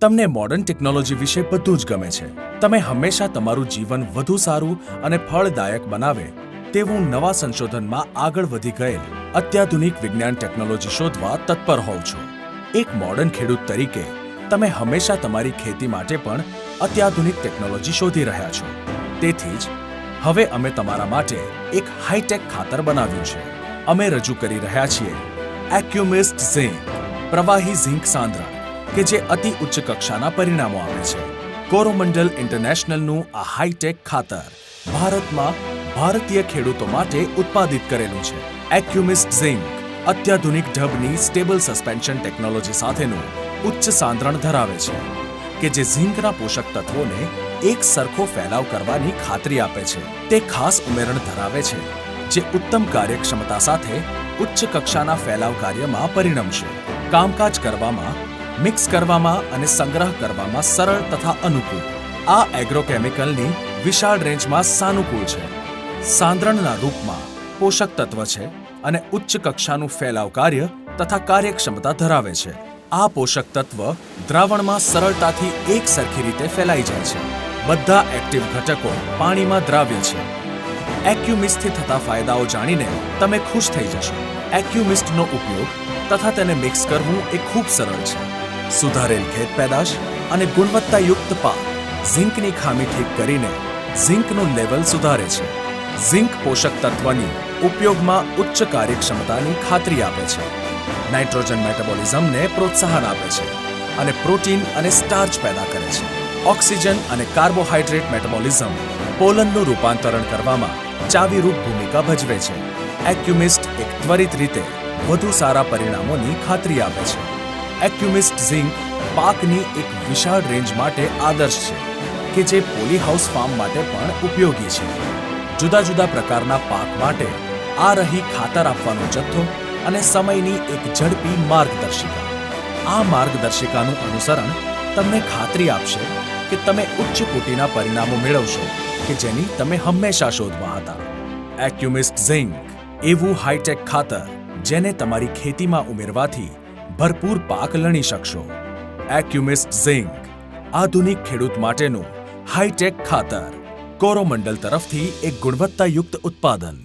તમને modern technology વિશે બધું જ ગમે છે. તમે હંમેશા તમારું જીવન વધુ સારું અને ફળદાયક બનાવે તેવું નવા સંશોધનમાં આગળ વધી ગયેલ અત્યાધુનિક વિજ્ઞાન ટેકનોલોજી શોધવા તત્પર હોવ છો. એક મોડર્ન ખેડૂત તરીકે તમે હંમેશા તમારી ખેતી માટે પણ અત્યાધુનિક ટેકનોલોજી શોધી રહ્યા છો. તેથી જ હવે અમે તમારા માટે એક હાઈટેક ખાતર બનાવ્યું છે. અમે રજૂ કરી રહ્યા છીએ એક્યુમિસ્ટ ઝિંક, પ્રવાહી ઝિંક સાંદ્રણ કે જે અતિ ઉચ્ચ કક્ષાના પરિણામો આપે છે. કોરોમંડલ ઇન્ટરનેશનલનું આ હાઈટેક ખાતર ભારતમાં ભારતીય ખેડૂતો માટે ઉત્પાદિત કરેલું છે. એક્યુમિસ્ટ ઝિંક અત્યાધુનિક ઢબની સ્ટેબલ સસ્પેન્શન ટેકનોલોજી સાથેનું ઉચ્ચ સાંદ્રણ ધરાવે છે કે જે ઝિંકના પોષક તત્વોને એક સરખો ફેલાવ કરવાની ખાતરી આપે છે. તે ખાસ ઉમેરણ ધરાવે છે જે ઉત્તમ કાર્યક્ષમતા સાથે ઉચ્ચ કક્ષાના ફેલાવ કાર્યમાં પરિણમશે. કામકાજ કરવામાં, મિક્સ કરવામાં અને સંગ્રહ કરવામાં સરળ તથા અનુકૂળ. આ એગ્રોકેમિકલની વિશાળ રેન્જમાં સાનુકૂળ છે. સાંદ્રણના રૂપમાં પોષક તત્વ છે અને ઉચ્ચ કક્ષાનું ફેલાવ કાર્ય તથા કાર્યક્ષમતા ધરાવે છે. આ પોષક તત્વ દ્રાવણમાં સરળતાથી એક સરખી રીતે ફેલાઈ જાય છે. બધા એક્ટિવ ઘટકો પાણીમાં દ્રાવ્ય છે. એક્યુમિસ્ટથી થતા ફાયદાઓ જાણીને તમે ખુશ થઈ જશો. એક્યુમિસ્ટનો ઉપયોગ તથા તેને મિક્સ કરવું એ ખૂબ સરળ છે. સુધારેલ ખેત પેદાશ અને ગુણવત્તાયુક્ત પાક ઝિંકની ખામી ઠીક કરીને ઝિંકનું લેવલ સુધારે છે. ઝિંક પોષક તત્વની ઉપયોગમાં ઉચ્ચ કાર્યક્ષમતાની ખાતરી આપે છે. નાઇટ્રોજન મેટાબોલિઝમને પ્રોત્સાહન આપે છે અને પ્રોટીન અને સ્ટાર્ચ પેદા કરે છે. ઓક્સિજન અને કાર્બોહાઈડ્રેટ મેટાબોલિઝમ પોલનનું રૂપાંતરણ કરવામાં ચાવીરૂપ ભૂમિકા ભજવે છે. એક્યુમિસ્ટ એક ત્વરિત રીતે વધુ સારા પરિણામોની ખાતરી આપે છે. એક્યુમિસ્ટ ઝિંક પાકની એક વિશાળ રેન્જ માટે આદર્શ છે કે જે પોલીહાઉસ ફાર્મ માટે પણ ઉપયોગી છે. જુદા જુદા પ્રકારના પાક માટે આ રહી ખાતર આપવાનો જથ્થો અને સમયની એક ઝડપી માર્ગદર્શિકા. આ માર્ગદર્શિકાનું અનુસરણ તમને ખાતરી આપશે કે તમે ઉચ્ચ કોટીના પરિણામો મેળવશો કે જેની તમે હંમેશા શોધમાં હતા. એક્યુમિસ્ટ ઝિંક એવું હાઈટેક ખાતર જેને તમારી ખેતીમાં ઉમેરવાથી ભરપૂર પાક લણી શકશો. એક્યુમિસ્ટ ઝિંક આધુનિક ખેડૂત માટેનું હાઈટેક ખાતર, કોરોમંડલ તરફથી એક ગુણવત્તાયુક્ત ઉત્પાદન.